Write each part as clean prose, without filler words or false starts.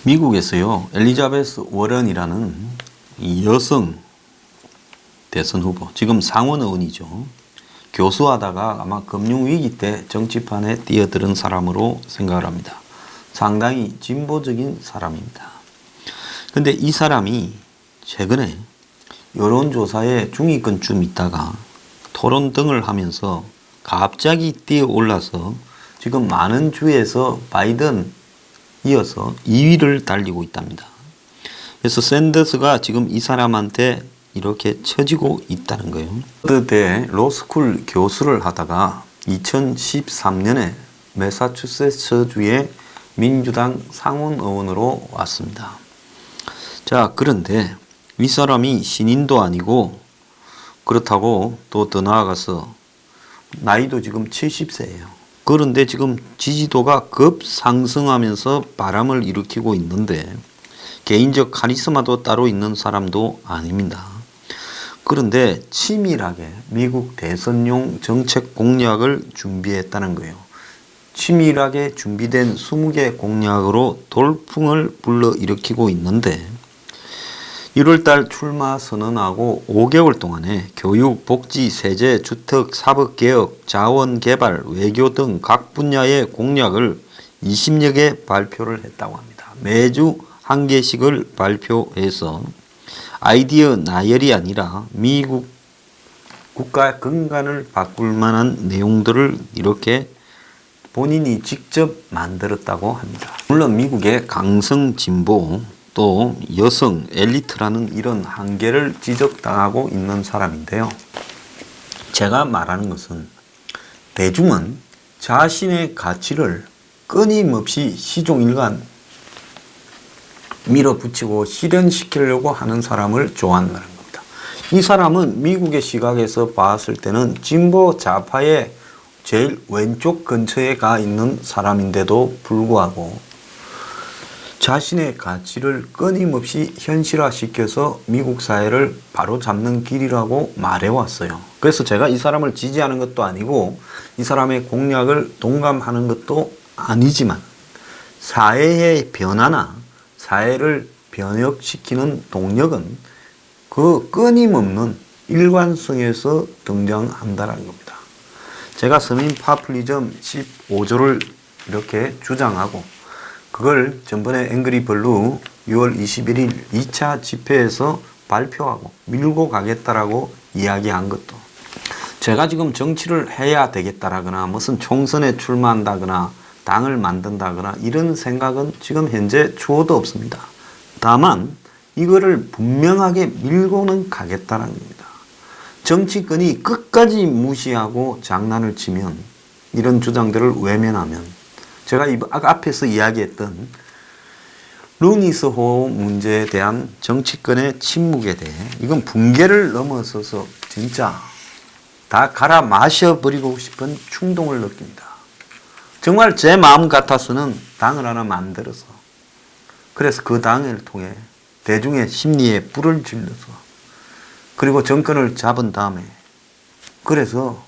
미국에서요, 엘리자베스 워런이라는 이 여성 대선 후보, 지금 상원 의원이죠. 교수하다가 아마 금융위기 때 정치판에 뛰어드는 사람으로 생각을 합니다. 상당히 진보적인 사람입니다. 근데 이 사람이 최근에 여론조사에 중위권쯤 있다가 토론 등을 하면서 갑자기 뛰어올라서 지금 많은 주에서 바이든 이어서 2위를 달리고 있답니다. 그래서 샌더스가 지금 이 사람한테 이렇게 처지고 있다는 거예요. 하버드대 로스쿨 교수를 하다가 2013년에 매사추세츠주의 민주당 상원 의원으로 왔습니다. 자, 그런데 윗사람이 신인도 아니고 그렇다고 또 더 나아가서 나이도 지금 70세예요. 그런데 지금 지지도가 급상승하면서 바람을 일으키고 있는데 개인적 카리스마도 따로 있는 사람도 아닙니다. 그런데 치밀하게 미국 대선용 정책 공약을 준비했다는 거예요. 치밀하게 준비된 20개 공약으로 돌풍을 불러일으키고 있는데 1월달 출마 선언하고 5개월 동안에 교육, 복지, 세제, 주택, 사법개혁, 자원개발, 외교 등 각 분야의 공약을 20여 개 발표를 했다고 합니다. 매주 한 개씩을 발표해서 아이디어 나열이 아니라 미국 국가 근간을 바꿀 만한 내용들을 이렇게 본인이 직접 만들었다고 합니다. 물론 미국의 강성 진보 또 여성 엘리트라는 이런 한계를 지적당하고 있는 사람인데요. 제가 말하는 것은 대중은 자신의 가치를 끊임없이 시종일관 밀어붙이고 실현시키려고 하는 사람을 좋아한다는 겁니다. 이 사람은 미국의 시각에서 봤을 때는 진보 좌파의 제일 왼쪽 근처에 가 있는 사람인데도 불구하고 자신의 가치를 끊임없이 현실화시켜서 미국 사회를 바로잡는 길이라고 말해왔어요. 그래서 제가 이 사람을 지지하는 것도 아니고 이 사람의 공약을 동감하는 것도 아니지만 사회의 변화나 사회를 변혁시키는 동력은 그 끊임없는 일관성에서 등장한다는 겁니다. 제가 서민 파퓰리즘 15조를 이렇게 주장하고 그걸 전번에 앵그리 블루 6월 21일 2차 집회에서 발표하고 밀고 가겠다라고 이야기한 것도 제가 지금 정치를 해야 되겠다라거나 무슨 총선에 출마한다거나 당을 만든다거나 이런 생각은 지금 현재 추호도 없습니다. 다만 이거를 분명하게 밀고는 가겠다는 겁니다. 정치권이 끝까지 무시하고 장난을 치면 이런 주장들을 외면하면 제가 앞에서 이야기했던 루니스호 문제에 대한 정치권의 침묵에 대해 이건 붕괴를 넘어서서 진짜 다 갈아 마셔버리고 싶은 충동을 느낍니다. 정말 제 마음 같아서는 당을 하나 만들어서 그래서 그 당을 통해 대중의 심리에 불을 질러서 그리고 정권을 잡은 다음에 그래서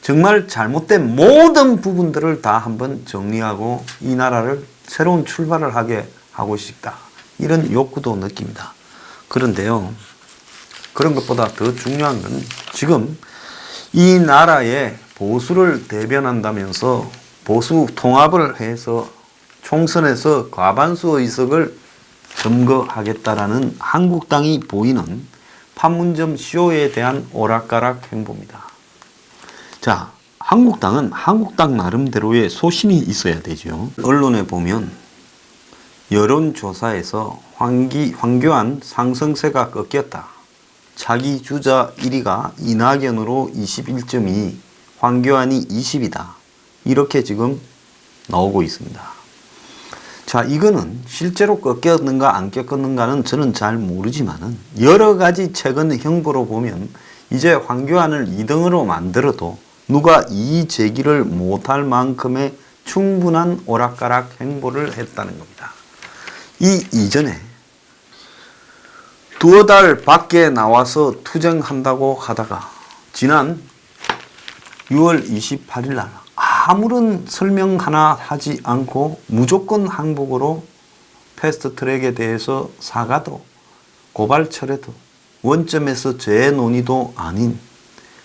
정말 잘못된 모든 부분들을 다 한번 정리하고 이 나라를 새로운 출발을 하게 하고 싶다. 이런 욕구도 느낍니다. 그런데요, 그런 것보다 더 중요한 건 지금 이 나라의 보수를 대변한다면서 보수 통합을 해서 총선에서 과반수 의석을 점거하겠다라는 한국당이 보이는 판문점 쇼에 대한 오락가락 행보입니다. 자, 한국당은 한국당 나름대로의 소신이 있어야 되죠. 언론에 보면 여론조사에서 황교안 상승세가 꺾였다. 차기 주자 1위가 이낙연으로 21.2, 황교안이 20이다. 이렇게 지금 나오고 있습니다. 자, 이거는 실제로 꺾였는가 안 꺾였는가는 저는 잘 모르지만은 여러 가지 최근 형보로 보면 이제 황교안을 2등으로 만들어도 누가 이의 제기를 못할 만큼의 충분한 오락가락 행보를 했다는 겁니다. 이 이전에 두어 달 밖에 나와서 투쟁한다고 하다가 지난 6월 28일 날 아무런 설명 하나 하지 않고 무조건 항복으로 패스트트랙에 대해서 사과도 고발 철회도 원점에서 재논의도 아닌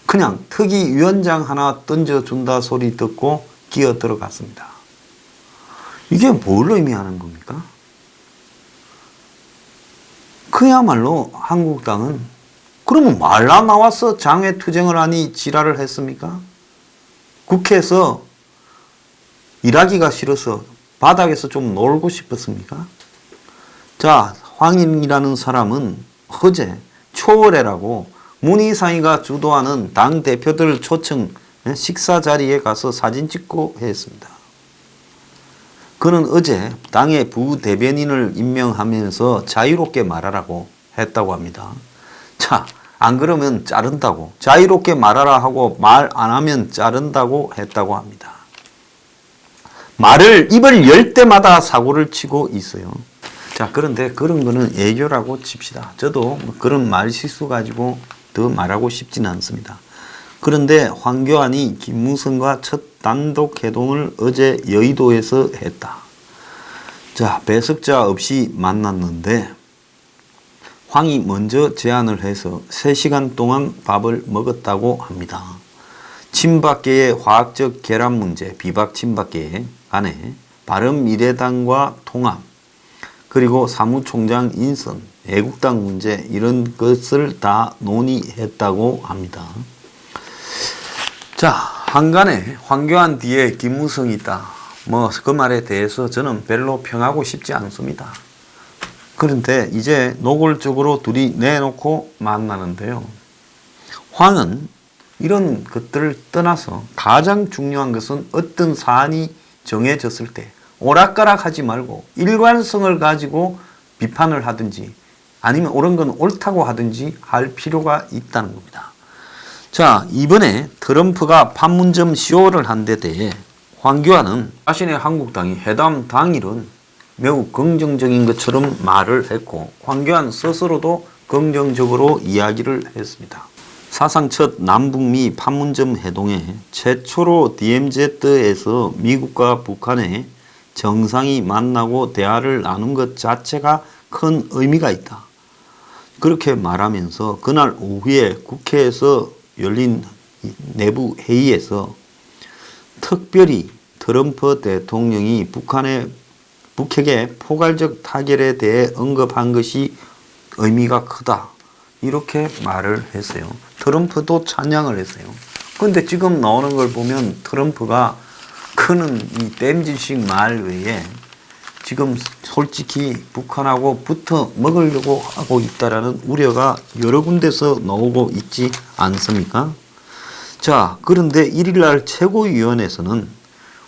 그냥 특위위원장 하나 던져준다 소리 듣고 기어 들어갔습니다. 이게 뭘 의미하는 겁니까? 그야말로 한국당은 그러면 말라 나와서 장외투쟁을 하니 지랄을 했습니까? 국회에서 일하기가 싫어서 바닥에서 좀 놀고 싶었습니까? 자, 황인이라는 사람은 어제 초월회라고 문희상이가 주도하는 당 대표들 초청 식사 자리에 가서 사진 찍고 했습니다. 그는 어제 당의 부대변인을 임명하면서 자유롭게 말하라고 했다고 합니다. 자, 안 그러면 자른다고, 자유롭게 말하라 하고 말 안 하면 자른다고 했다고 합니다. 입을 열 때마다 사고를 치고 있어요. 자, 그런데 그런 거는 애교라고 칩시다. 저도 그런 말 실수 가지고 더 말하고 싶지는 않습니다. 그런데 황교안이 김무성과 첫 단독 회동을 어제 여의도에서 했다. 자, 배석자 없이 만났는데 황이 먼저 제안을 해서 3시간 동안 밥을 먹었다고 합니다. 친박계의 화학적 결합 문제, 비박 친박계 간에 바른미래당과 통합, 그리고 사무총장 인선, 애국당 문제 이런 것을 다 논의했다고 합니다. 자, 한간에 황교안 뒤에 김무성이 있다. 그 말에 대해서 저는 별로 평하고 싶지 않습니다. 그런데 이제 노골적으로 둘이 내놓고 만나는데요. 황은 이런 것들을 떠나서 가장 중요한 것은 어떤 사안이 정해졌을 때 오락가락 하지 말고 일관성을 가지고 비판을 하든지 아니면 옳은 건 옳다고 하든지 할 필요가 있다는 겁니다. 자, 이번에 트럼프가 판문점 쇼를 한 데 대해 황교안은 자신의 한국당이 회담 당일은 매우 긍정적인 것처럼 말을 했고 황교안 스스로도 긍정적으로 이야기를 했습니다. 사상 첫 남북미 판문점 회동에 최초로 DMZ에서 미국과 북한의 정상이 만나고 대화를 나눈 것 자체가 큰 의미가 있다. 그렇게 말하면서 그날 오후에 국회에서 열린 내부 회의에서 특별히 트럼프 대통령이 북핵의 포괄적 타결에 대해 언급한 것이 의미가 크다. 이렇게 말을 했어요. 트럼프도 찬양을 했어요. 그런데 지금 나오는 걸 보면 트럼프가 크는 이 땜질식 말 외에 지금 솔직히 북한하고 붙어 먹으려고 하고 있다라는 우려가 여러 군데서 나오고 있지 않습니까? 자, 그런데 1일날 최고위원회에서는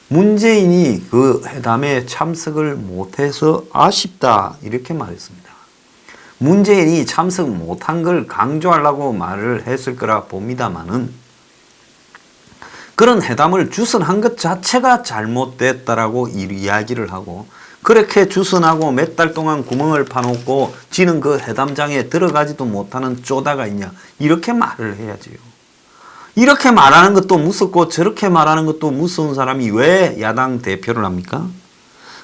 문재인이 그 회담에 참석을 못해서 아쉽다 이렇게 말했습니다. 문재인이 참석 못한 걸 강조하려고 말을 했을 거라 봅니다만은 그런 회담을 주선한 것 자체가 잘못됐다라고 이야기를 하고 그렇게 주선하고 몇 달 동안 구멍을 파놓고 지는 그 회담장에 들어가지도 못하는 쪼다가 있냐 이렇게 말을 해야지요. 이렇게 말하는 것도 무섭고 저렇게 말하는 것도 무서운 사람이 왜 야당 대표를 합니까?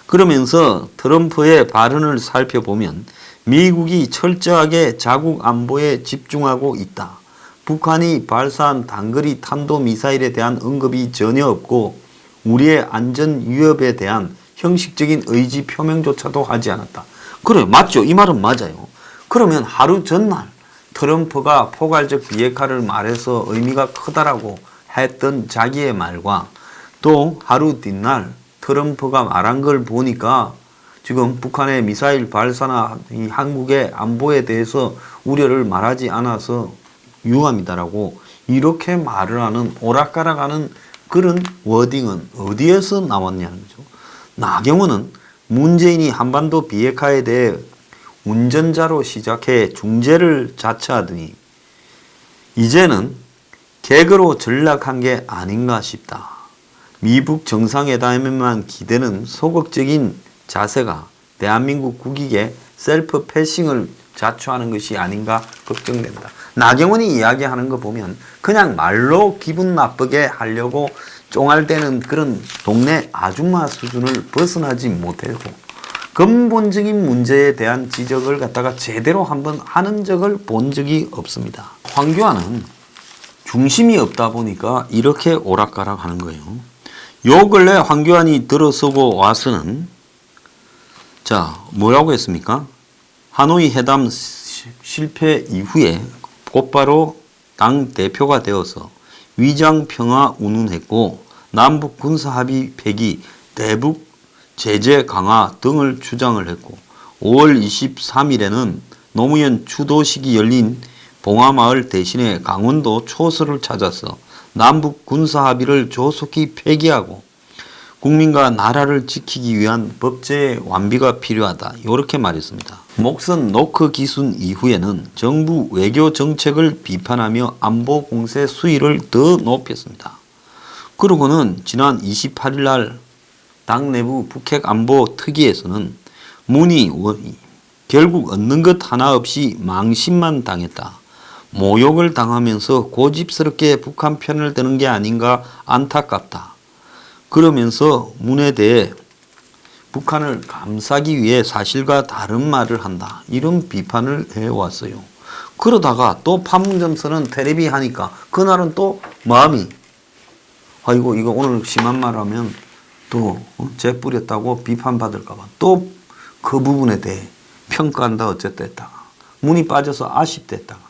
그러면서 트럼프의 발언을 살펴보면 미국이 철저하게 자국 안보에 집중하고 있다. 북한이 발사한 단거리 탄도미사일에 대한 언급이 전혀 없고 우리의 안전 위협에 대한 형식적인 의지 표명조차도 하지 않았다. 그래, 맞죠. 이 말은 맞아요. 그러면 하루 전날 트럼프가 포괄적 비핵화를 말해서 의미가 크다라고 했던 자기의 말과 또 하루 뒷날 트럼프가 말한 걸 보니까 지금 북한의 미사일 발사나 이 한국의 안보에 대해서 우려를 말하지 않아서 유감이다라고 이렇게 말을 하는 오락가락하는 그런 워딩은 어디에서 나왔냐는 거죠. 나경원은 문재인이 한반도 비핵화에 대해 운전자로 시작해 중재를 자처하더니 이제는 개그로 전락한 게 아닌가 싶다. 미북 정상회담에만 기대는 소극적인 자세가 대한민국 국익에 셀프 패싱을 자초하는 것이 아닌가 걱정된다. 나경원이 이야기하는 거 보면 그냥 말로 기분 나쁘게 하려고 쫑알대는 그런 동네 아줌마 수준을 벗어나지 못하고 근본적인 문제에 대한 지적을 갖다가 제대로 한번 하는 적을 본 적이 없습니다. 황교안은 중심이 없다 보니까 이렇게 오락가락 하는 거예요. 요 근래 황교안이 들어서고 와서는 자, 뭐라고 했습니까? 하노이 회담 실패 이후에 곧바로 당 대표가 되어서 위장 평화 운운했고 남북 군사 합의 폐기, 대북 제재 강화 등을 주장을 했고 5월 23일에는 노무현 추도식이 열린 봉화마을 대신에 강원도 초서를 찾아서 남북 군사 합의를 조속히 폐기하고 국민과 나라를 지키기 위한 법제의 완비가 필요하다. 이렇게 말했습니다. 목선 노크 기순 이후에는 정부 외교 정책을 비판하며 안보 공세 수위를 더 높였습니다. 그러고는 지난 28일 날 당 내부 북핵 안보 특위에서는 문의원이 결국 얻는 것 하나 없이 망신만 당했다. 모욕을 당하면서 고집스럽게 북한 편을 드는 게 아닌가 안타깝다. 그러면서 문에 대해 북한을 감싸기 위해 사실과 다른 말을 한다. 이런 비판을 해왔어요. 그러다가 또 판문점선언 텔레비 하니까 그날은 또 마음이 아이고 이거 오늘 심한 말 하면 또 재 뿌렸다고 비판받을까봐 또 그 부분에 대해 평가한다 어쨌다 했다가 문이 빠져서 아쉽댔다가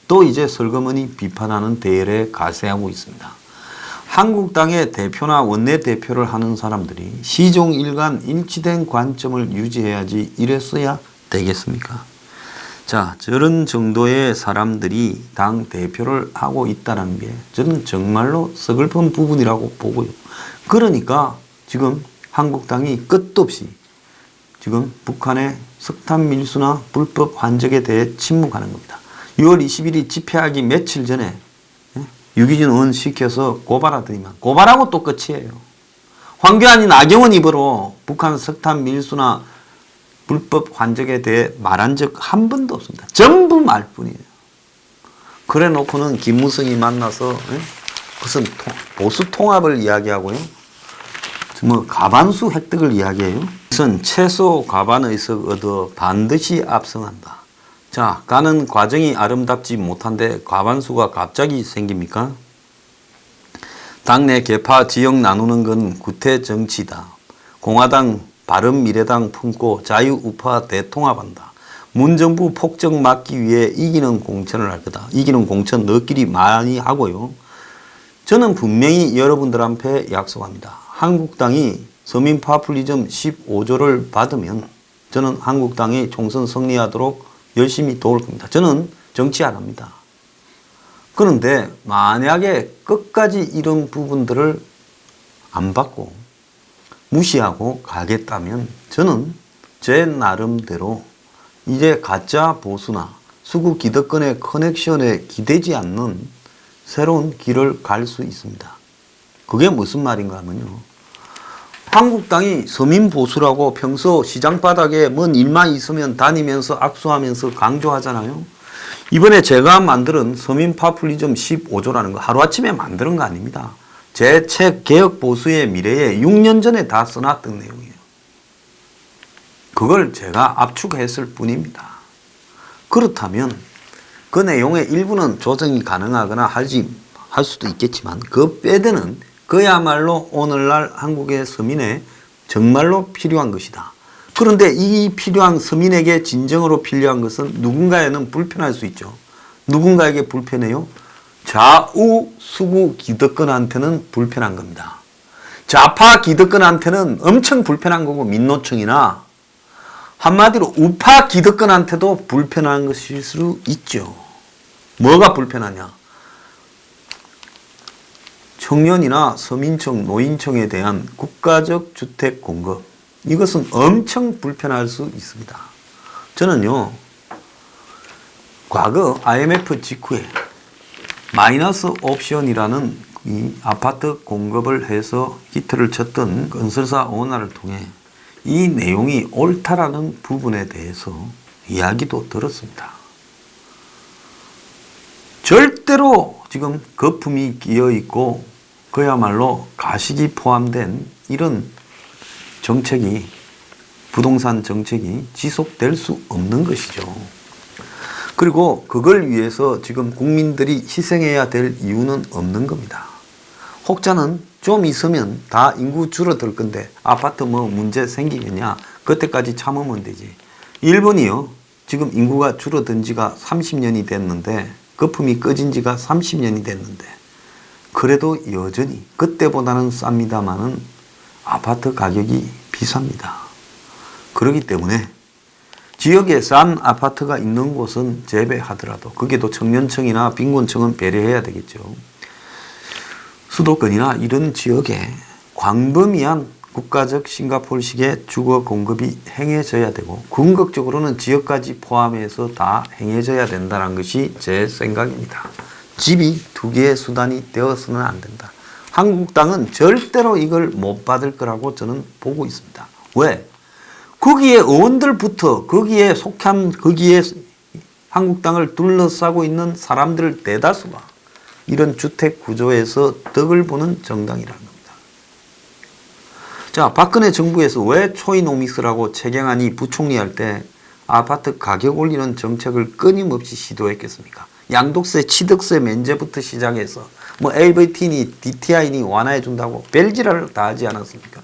또 이제 설거머니 비판하는 대열에 가세하고 있습니다. 한국당의 대표나 원내대표를 하는 사람들이 시종일관 일치된 관점을 유지해야지 이랬어야 되겠습니까? 자, 저런 정도의 사람들이 당 대표를 하고 있다는 게 저는 정말로 서글픈 부분이라고 보고요. 그러니까 지금 한국당이 끝도 없이 지금 북한의 석탄 밀수나 불법 환적에 대해 침묵하는 겁니다. 6월 20일이 집회하기 며칠 전에 유기준 의원 시켜서 고발하더니만 고발하고 또 끝이에요. 황교안이 나경원 입으로 북한 석탄 밀수나 불법 환적에 대해 말한 적 한 번도 없습니다. 전부 말뿐이에요. 그래 놓고는 김무성이 만나서 무슨 보수 통합을 이야기하고요. 뭐 가반수 획득을 이야기해요. 무슨 최소 과반 의석 얻어 반드시 압승한다. 자, 가는 과정이 아름답지 못한데 과반수가 갑자기 생깁니까? 당내 계파 지역 나누는 건 구태 정치다. 공화당, 바른미래당 품고 자유우파 대통합한다. 문정부 폭정 막기 위해 이기는 공천을 할 거다. 이기는 공천 너끼리 많이 하고요. 저는 분명히 여러분들한테 약속합니다. 한국당이 서민 파퓰리즘 15조를 받으면 저는 한국당이 총선 승리하도록 열심히 도울 겁니다. 저는 정치 안 합니다. 그런데 만약에 끝까지 이런 부분들을 안 받고 무시하고 가겠다면 저는 제 나름대로 이제 가짜 보수나 수구 기득권의 커넥션에 기대지 않는 새로운 길을 갈 수 있습니다. 그게 무슨 말인가 하면요. 한국당이 서민 보수라고 평소 시장 바닥에 뭔 일만 있으면 다니면서 악수하면서 강조하잖아요. 이번에 제가 만든 서민 파퓰리즘 15조라는 거 하루아침에 만드는 거 아닙니다. 제 책 개혁 보수의 미래에 6년 전에 다 써놨던 내용이에요. 그걸 제가 압축했을 뿐입니다. 그렇다면 그 내용의 일부는 조정이 가능하거나 할 수도 있겠지만 그 빼대는 그야말로 오늘날 한국의 서민에 정말로 필요한 것이다. 그런데 이 필요한 서민에게 진정으로 필요한 것은 누군가에는 불편할 수 있죠. 누군가에게 불편해요? 좌우 수구 기득권한테는 불편한 겁니다. 좌파 기득권한테는 엄청 불편한 거고 민노총이나 한마디로 우파 기득권한테도 불편한 것일 수 있죠. 뭐가 불편하냐? 청년이나 서민청, 노인청에 대한 국가적 주택 공급, 이것은 엄청 불편할 수 있습니다. 저는요, 과거 IMF 직후에 마이너스 옵션이라는 이 아파트 공급을 해서 히트를 쳤던 건설사 오너를 통해 이 내용이 옳다라는 부분에 대해서 이야기도 들었습니다. 절대로 지금 거품이 끼어 있고 그야말로 가식이 포함된 이런 정책이 부동산 정책이 지속될 수 없는 것이죠. 그리고 그걸 위해서 지금 국민들이 희생해야 될 이유는 없는 겁니다. 혹자는 좀 있으면 다 인구 줄어들 건데 아파트 뭐 문제 생기겠냐, 그때까지 참으면 되지. 일본이요, 지금 인구가 줄어든 지가 30년이 됐는데, 거품이 꺼진 지가 30년이 됐는데, 그래도 여전히 그때보다는 쌉니다마는 아파트 가격이 비쌉니다. 그렇기 때문에 지역에 싼 아파트가 있는 곳은 재배하더라도, 그게 또 청년층이나 빈곤층은 배려해야 되겠죠. 수도권이나 이런 지역에 광범위한 국가적 싱가포르식의 주거 공급이 행해져야 되고, 궁극적으로는 지역까지 포함해서 다 행해져야 된다는 것이 제 생각입니다. 집이 두 개의 수단이 되어서는 안 된다. 한국당은 절대로 이걸 못 받을 거라고 저는 보고 있습니다. 왜? 거기에 의원들부터, 거기에 속한, 거기에 한국당을 둘러싸고 있는 사람들 대다수가 이런 주택 구조에서 덕을 보는 정당이라는 겁니다. 자, 박근혜 정부에서 왜 초이노믹스라고 최경환이 부총리 할 때 아파트 가격 올리는 정책을 끊임없이 시도했겠습니까? 양도세, 취득세 면제부터 시작해서 뭐 LVT니 DTI니 완화해 준다고 별지랄을 다 하지 않았습니까?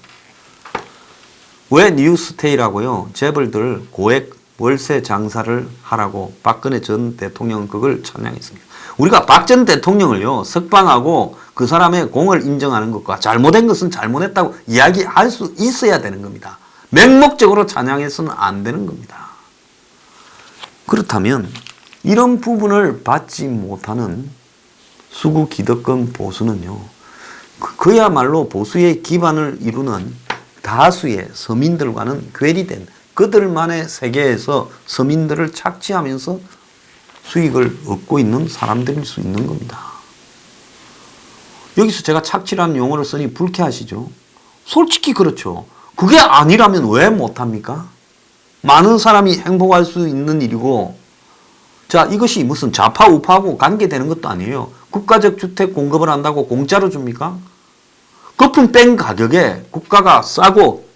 왜 뉴스테이라고요? 재벌들 고액 월세 장사를 하라고 박근혜 전 대통령 그걸 찬양했습니다. 우리가 박 전 대통령을요, 석방하고 그 사람의 공을 인정하는 것과 잘못된 것은 잘못했다고 이야기할 수 있어야 되는 겁니다. 맹목적으로 찬양해서는 안 되는 겁니다. 그렇다면 이런 부분을 받지 못하는 수구 기득권 보수는요, 그야말로 보수의 기반을 이루는 다수의 서민들과는 괴리된 그들만의 세계에서 서민들을 착취하면서 수익을 얻고 있는 사람들일 수 있는 겁니다. 여기서 제가 착취라는 용어를 쓰니 불쾌하시죠? 솔직히 그렇죠. 그게 아니라면 왜 못합니까? 많은 사람이 행복할 수 있는 일이고, 자, 이것이 무슨 좌파 우파하고 관계되는 것도 아니에요. 국가적 주택 공급을 한다고 공짜로 줍니까? 거품 뺀 가격에 국가가 싸고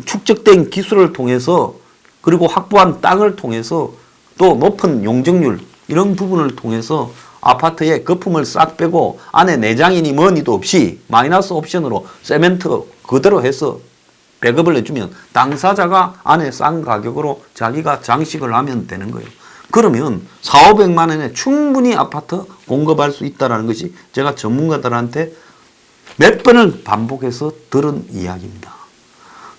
축적된 기술을 통해서, 그리고 확보한 땅을 통해서, 또 높은 용적률, 이런 부분을 통해서 아파트에 거품을 싹 빼고 안에 내장이니 뭐니도 없이 마이너스 옵션으로 세멘트 그대로 해서 백업을 해주면 당사자가 안에 싼 가격으로 자기가 장식을 하면 되는 거예요. 그러면 400~500만 원에 충분히 아파트 공급할 수 있다는 것이 제가 전문가들한테 몇 번을 반복해서 들은 이야기입니다.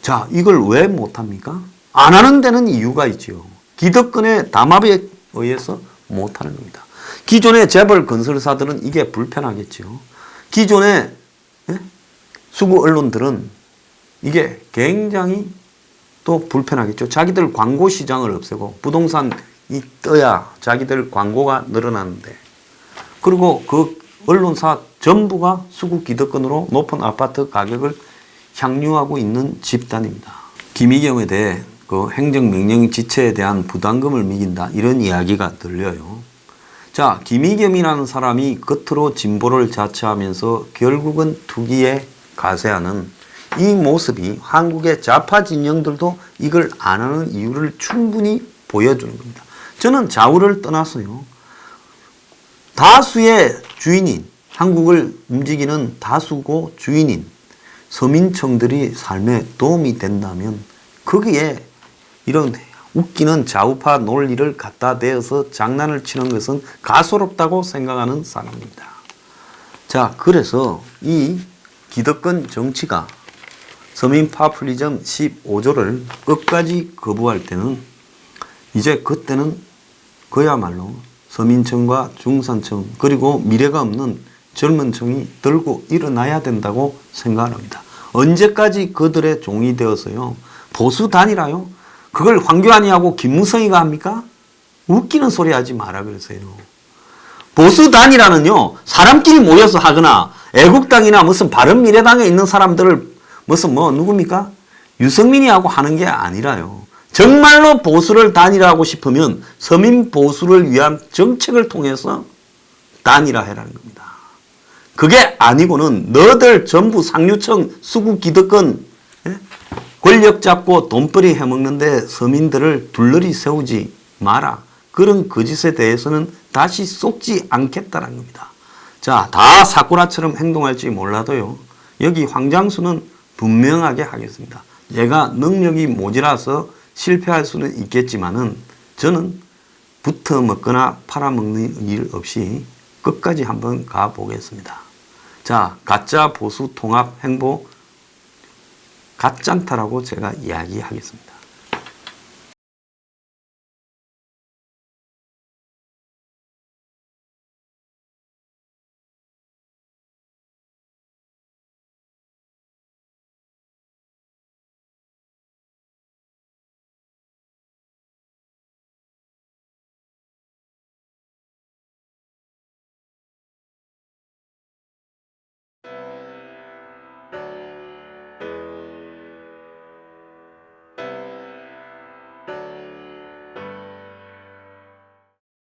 자, 이걸 왜 못합니까? 안 하는 데는 이유가 있죠. 기득권의 담합에 의해서 못하는 겁니다. 기존의 재벌 건설사들은 이게 불편하겠죠. 기존의 수구 언론들은 이게 굉장히 또 불편하겠죠. 자기들 광고 시장을 없애고 부동산이 떠야 자기들 광고가 늘어나는데, 그리고 그 언론사 전부가 수구 기득권으로 높은 아파트 가격을 향유하고 있는 집단입니다. 김의겸에 대해 그 행정명령 지체에 대한 부담금을 매긴다, 이런 이야기가 들려요. 자, 김의겸이라는 사람이 겉으로 진보를 자처하면서 결국은 투기에 가세하는 이 모습이 한국의 좌파 진영들도 이걸 안 하는 이유를 충분히 보여주는 겁니다. 저는 좌우를 떠나서요, 다수의 주인인, 한국을 움직이는 다수고 주인인 서민층들이 삶에 도움이 된다면 거기에 이런 웃기는 좌우파 논리를 갖다 대어서 장난을 치는 것은 가소롭다고 생각하는 사람입니다. 자, 그래서 이 기득권 정치가 서민 파퓰리즘 15조를 끝까지 거부할 때는 이제 그때는 그야말로 서민층과 중산층, 그리고 미래가 없는 젊은 층이 들고 일어나야 된다고 생각합니다. 언제까지 그들의 종이 되어서요, 보수 단일화요? 그걸 황교안이하고 김무성이가 합니까? 웃기는 소리 하지 마라 그러세요. 보수 단일화는요, 사람끼리 모여서 하거나 애국당이나 무슨 바른미래당에 있는 사람들을 무슨 누굽니까? 유승민이하고 하는 게 아니라요. 정말로 보수를 단일화하고 싶으면 서민 보수를 위한 정책을 통해서 단일화해라는 겁니다. 그게 아니고는 너들 전부 상류층 수구 기득권 권력 잡고 돈벌이 해먹는데 서민들을 둘러리 세우지 마라. 그런 거짓에 대해서는 다시 속지 않겠다는 겁니다. 자, 다 사쿠라처럼 행동할지 몰라도요. 여기 황장수는 분명하게 하겠습니다. 얘가 능력이 모자라서 실패할 수는 있겠지만은 저는 붙어 먹거나 팔아먹는 일 없이 끝까지 한번 가보겠습니다. 자, 가짜 보수 통합 행보 가짠타라고 제가 이야기하겠습니다.